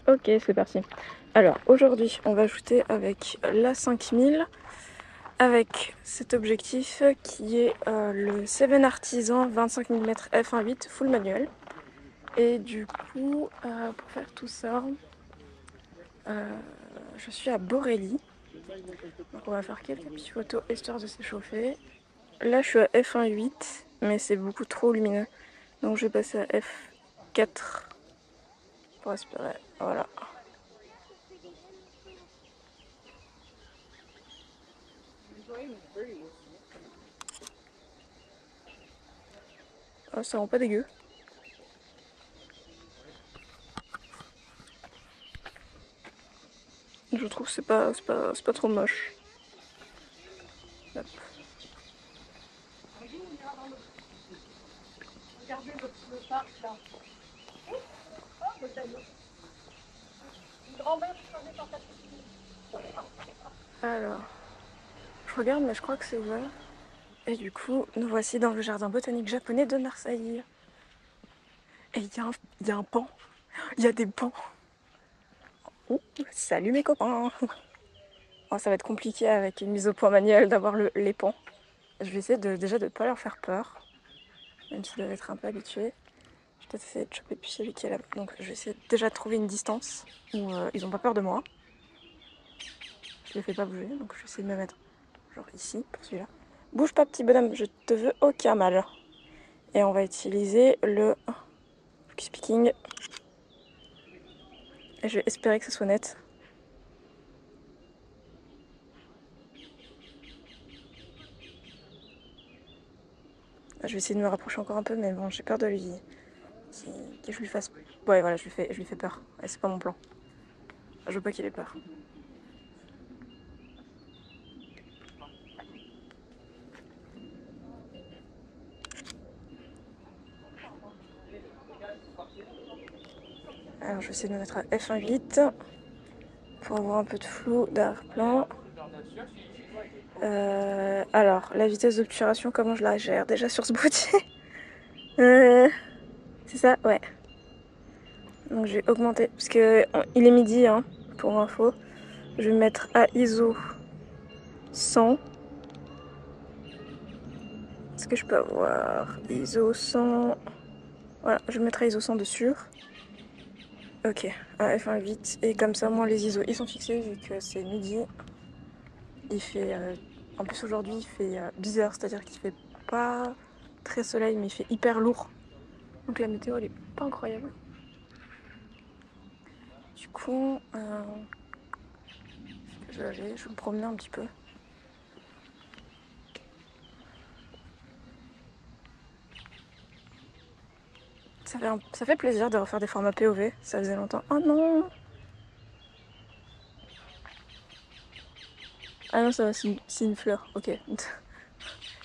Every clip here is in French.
Ok, c'est parti. Alors aujourd'hui, on va shooter avec la 5000 avec cet objectif qui est le Seven Artisan 25 mm f1.8 full manuel. Et du coup, pour faire tout ça, je suis à Borély. Donc on va faire quelques petites photos histoire de s'échauffer. Là, je suis à f1.8, mais c'est beaucoup trop lumineux. Donc je vais passer à f4 pour aspirer. Voilà. Oh, ça rend pas dégueu. Je trouve que c'est pas trop moche. Hop. Regardez le parc là. Une grand-mère choisie par ta petite. Alors, je regarde, mais je crois que c'est ouvert. Et du coup, nous voici dans le jardin botanique japonais de Marseille. Et il y a un pan. Il y a des pans. Oh, salut mes copains. Oh, ça va être compliqué avec une mise au point manuelle d'avoir les pans. Je vais essayer déjà de ne pas leur faire peur. Même s'ils doivent être un peu habitués. Je vais peut-être essayer de choper depuis celui qui est là-bas. Donc je vais essayer déjà de trouver une distance où ils n'ont pas peur de moi. Je les fais pas bouger, donc je vais essayer de me mettre genre ici pour celui-là. Bouge pas petit bonhomme, je te veux aucun mal. Et on va utiliser le focus picking. Et je vais espérer que ce soit net. Je vais essayer de me rapprocher encore un peu, mais bon, j'ai peur de lui. Que je lui fasse. Ouais, voilà, je lui fais peur. Et c'est pas mon plan. Je veux pas qu'il ait peur. Alors, je vais essayer de me mettre à f1.8 pour avoir un peu de flou d'arrière-plan. Alors, la vitesse d'obturation, comment je la gère déjà sur ce boîtier? C'est ça? Ouais. Donc je vais augmenter, parce que il est midi, hein, pour info. Je vais mettre à ISO 100. Est-ce que je peux avoir ISO 100? Voilà, je vais mettre à ISO 100 dessus. Ok, à f1.8. Et comme ça, moi, les ISO, ils sont fixés vu que c'est midi. Il fait... en plus, aujourd'hui, il fait bizarre, c'est-à-dire qu'il fait pas très soleil, mais il fait hyper lourd. Donc la météo, elle est pas incroyable. Du coup, je vais aller, je vais me promener un petit peu. Ça fait plaisir de refaire des formats POV, ça faisait longtemps. Oh non! Ah non, ça va, c'est une fleur, ok.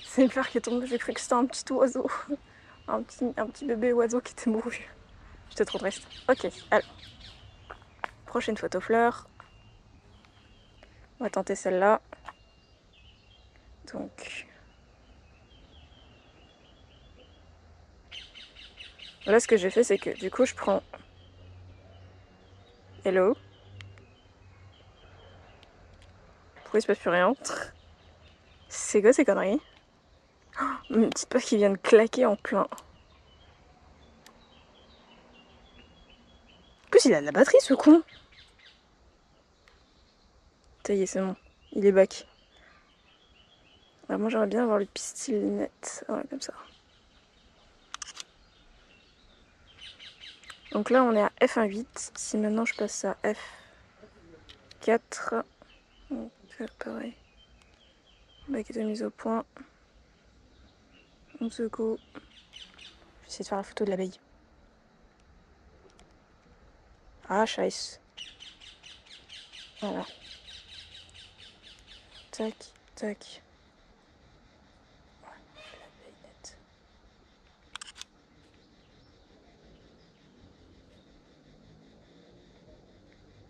C'est une fleur qui est tombée, j'ai cru que c'était un petit oiseau. Un petit bébé oiseau qui était mouru. J'étais trop triste. Ok, alors. Prochaine photo fleur. On va tenter celle-là. Donc. Là, ce que j'ai fait, c'est que du coup, je prends. Hello. Pourquoi il se passe plus rien? C'est quoi ces conneries? Une petite peur qui vient de claquer en plein. En plus, il a de la batterie, ce con. Ça y est, c'est bon. Il est back. Alors moi, j'aimerais bien avoir le pistil net. Ouais, comme ça. Donc là, on est à f1.8. Si maintenant je passe à f4, on va faire pareil. Bac de mise au point. On se go. Je vais essayer de faire la photo de l'abeille. Ah, scheiße. Voilà. Tac, tac. L'abeille nette.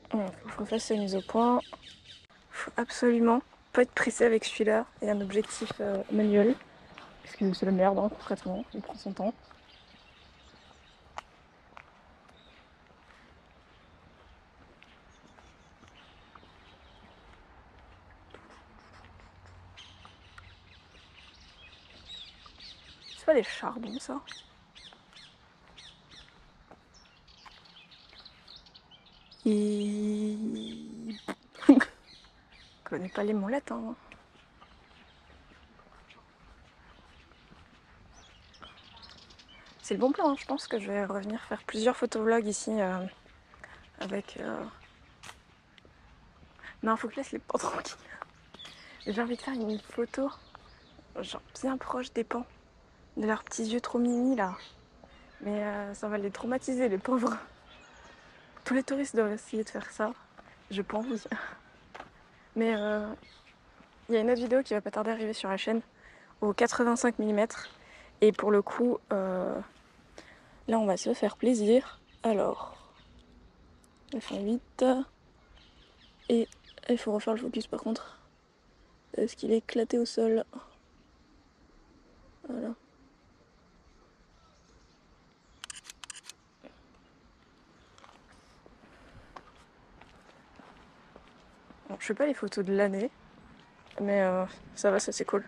Faut que je refasse la mise au point. Faut absolument pas être pressé avec celui-là et un objectif manuel. Parce que c'est la merde, hein, concrètement. Il prend son temps. pas des charbons, ça? Je connais pas les mots latins. C'est le bon plan, hein. Je pense que je vais revenir faire plusieurs photovlogs ici avec... Non, faut que je laisse les pans tranquilles. J'ai envie de faire une photo genre bien proche des pans, de leurs petits yeux trop mimi là. Mais ça va les traumatiser, les pauvres. Tous les touristes doivent essayer de faire ça, je pense. Mais il y a une autre vidéo qui va pas tarder à arriver sur la chaîne au 85 mm. Et pour le coup, là on va se faire plaisir. Alors, f1.8. Et il faut refaire le focus par contre. Parce qu'il est éclaté au sol. Voilà. Bon, je fais pas les photos de l'année, mais ça va, ça c'est cool.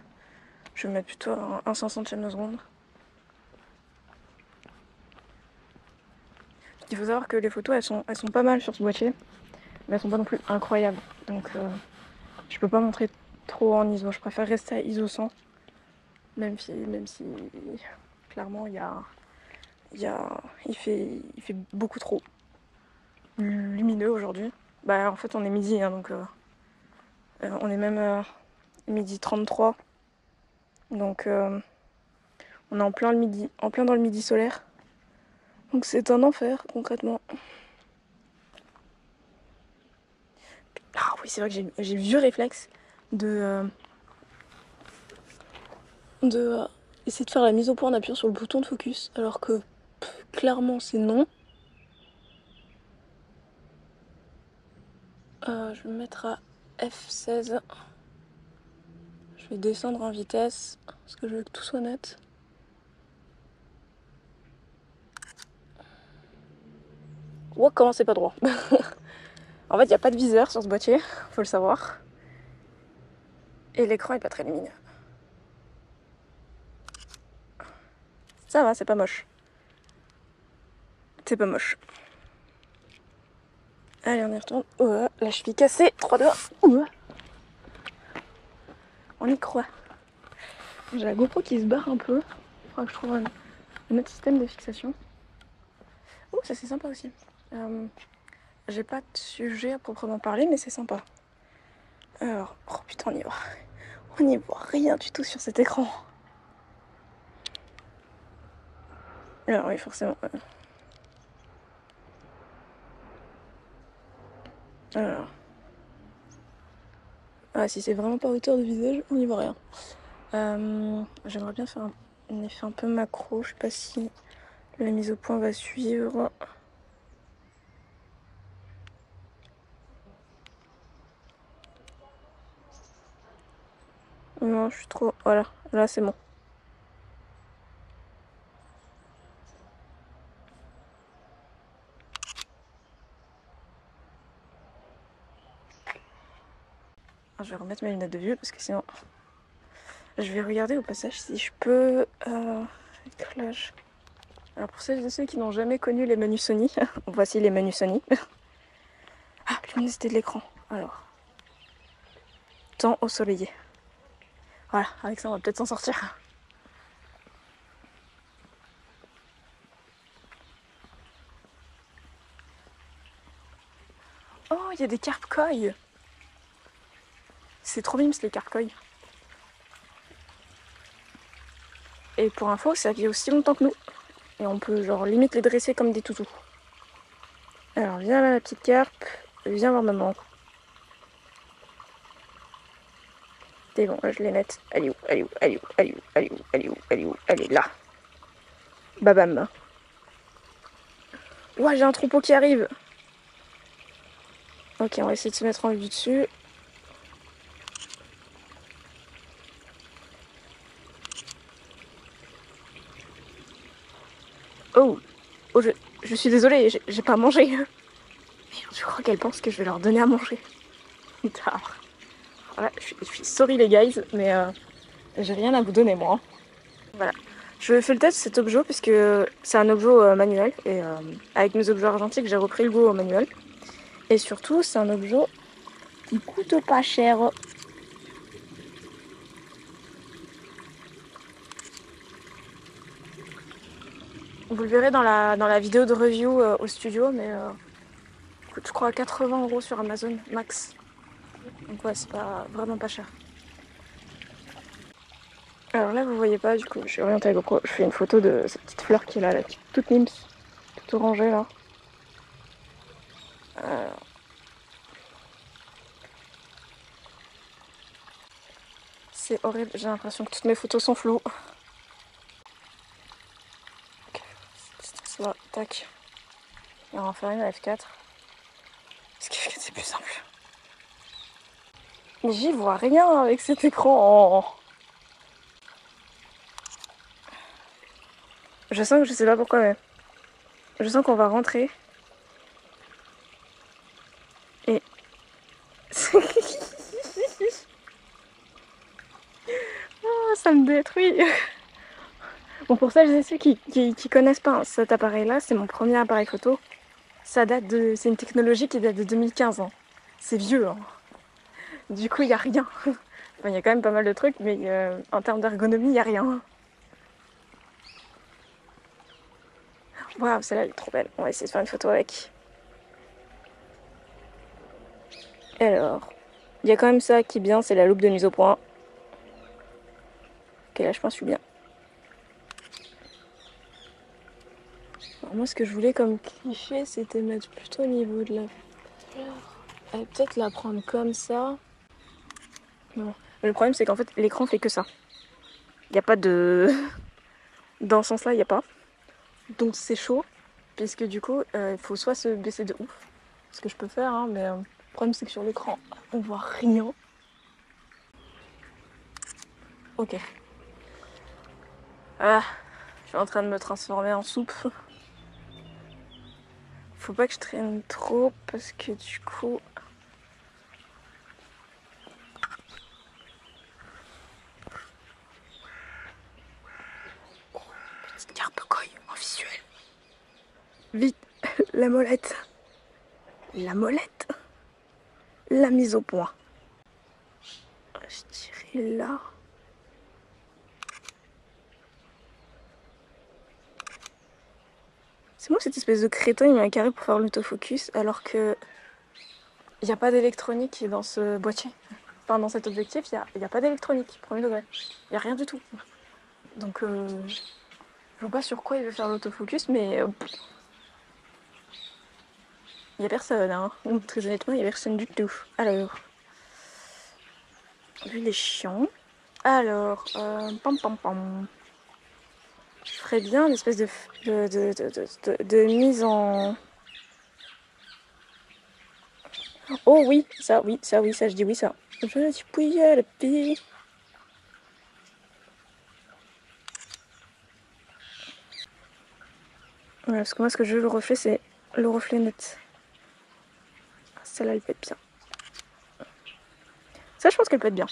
Je vais mettre plutôt un 500e de seconde. Il faut savoir que les photos elles sont pas mal sur ce boîtier, mais elles sont pas non plus incroyables. Donc je peux pas montrer trop en ISO. Je préfère rester à ISO 100, même si clairement il fait beaucoup trop lumineux aujourd'hui. Bah en fait on est midi, hein, donc on est même midi 33. Donc on est en plein dans le midi solaire. Donc c'est un enfer concrètement. Ah oui, c'est vrai que j'ai vieux réflexe de essayer de faire la mise au point en appuyant sur le bouton de focus, alors que clairement c'est non. Je vais me mettre à F16. Je vais descendre en vitesse parce que je veux que tout soit net. Wow, comment c'est pas droit. En fait, il n'y a pas de viseur sur ce boîtier, faut le savoir. Et l'écran est pas très lumineux. Ça va, c'est pas moche. C'est pas moche. Allez, on y retourne. Oh, la cheville cassée. 3 doigts. Oh. On y croit. J'ai la GoPro qui se barre un peu. Il faudra que je trouve un autre système de fixation. Oh, ça c'est sympa aussi. J'ai pas de sujet à proprement parler, mais c'est sympa. Alors, oh putain, on n'y voit rien du tout sur cet écran. Alors oui, forcément. Alors. Ah, si c'est vraiment pas hauteur de visage, on n'y voit rien. J'aimerais bien faire un effet un peu macro. Je sais pas si la mise au point va suivre. Non, je suis trop... Voilà, là c'est bon. Je vais remettre mes lunettes de vue parce que sinon... Je vais regarder au passage si je peux... Éclairage. Alors pour celles et ceux qui n'ont jamais connu les menus Sony, voici les menus Sony. Ah, luminosité de l'écran. Alors. Temps ensoleillé. Voilà, avec ça on va peut-être s'en sortir. Oh, il y a des carpes koi. C'est trop mimes les carpes koi. Et pour info, ça vit aussi longtemps que nous. Et on peut genre limite les dresser comme des toutous. Alors viens là la petite carpe, viens voir maman. C'est bon, là je l'ai nette. Elle est où? Elle est où? Elle est où? Elle est où? Elle est où? Elle est où? Elle est où? Elle est là. Babam. Ouah, j'ai un troupeau qui arrive. Ok, on va essayer de se mettre en vue dessus. Oh, oh je suis désolée, j'ai pas mangé. Merde, je crois qu'elle pense que je vais leur donner à manger. Voilà, je suis sorry les guys, mais j'ai rien à vous donner moi. Voilà, Je fais le test de cet objet puisque c'est un objet manuel et avec mes objets argentiques j'ai repris le goût au manuel. Et surtout c'est un objet qui coûte pas cher. Vous le verrez dans la vidéo de review au studio, mais coûte je crois 80 € sur Amazon max. Donc ouais, c'est pas vraiment pas cher. Alors là vous voyez pas, du coup je suis orientée à GoPro, je fais une photo de cette petite fleur qui est là, la petite toute mims, toute orangée là. C'est horrible, j'ai l'impression que toutes mes photos sont floues. Ok, là, tac. Et on va en faire une à F4. Parce que F4 c'est plus simple. Mais j'y vois rien avec cet écran. Je sens que je sais pas pourquoi, mais je sens qu'on va rentrer. Et. Oh, ça me détruit. Bon, pour celles et ceux qui connaissent pas cet appareil-là, c'est mon premier appareil photo. Ça date de. C'est une technologie qui date de 2015. Hein. C'est vieux. Hein. Du coup, il n'y a rien. Enfin, il y a quand même pas mal de trucs, mais en termes d'ergonomie, il n'y a rien. Waouh, celle-là, elle est trop belle. On va essayer de faire une photo avec. Alors, il y a quand même ça qui est bien, c'est la loupe de mise au point. Ok, là, je pense que je suis bien. Alors, moi, ce que je voulais comme cliché, c'était mettre plutôt au niveau de la fleur. Et peut-être la prendre comme ça. Non. Le problème, c'est qu'en fait, l'écran fait que ça. Il n'y a pas de... Dans ce sens-là, il n'y a pas. Donc, c'est chaud. Puisque du coup, il faut soit se baisser de ouf. Ce que je peux faire, hein, mais le problème, c'est que sur l'écran, on voit rien. Ok. Ah, je suis en train de me transformer en soupe. Faut pas que je traîne trop parce que du coup... Petite carpe coille en visuel. Vite, la molette. La molette. La mise au point. Je dirais là. C'est moi cette espèce de crétin, il met un carré pour faire l'autofocus alors que il n'y a pas d'électronique dans ce boîtier. Enfin, dans cet objectif, il y a pas d'électronique, premier degré. Il n'y a rien du tout. Donc, je vois pas sur quoi il veut faire l'autofocus, mais il n'y a personne. Hein. Très honnêtement, il n'y a personne du tout. Alors, lui, il est chiant. Alors, pam pam pam. Je ferais bien l'espèce de mise en... Oh oui, ça, je dis oui, ça. Je suis pouillé à la pie. Ouais, parce que moi, ce que je veux le reflet, c'est le reflet net. Celle-là, elle peut être bien. Ça, je pense qu'elle peut être bien.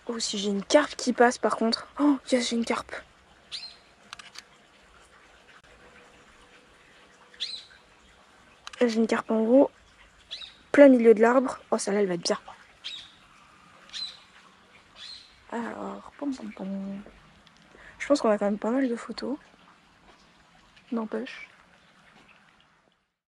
Oh, si j'ai une carpe qui passe, par contre. Oh, yes, j'ai une carpe. J'ai une carpe en haut, plein milieu de l'arbre. Oh, celle-là, elle va être bien. Alors, pom pom pom. Je pense qu'on a quand même pas mal de photos. N'empêche.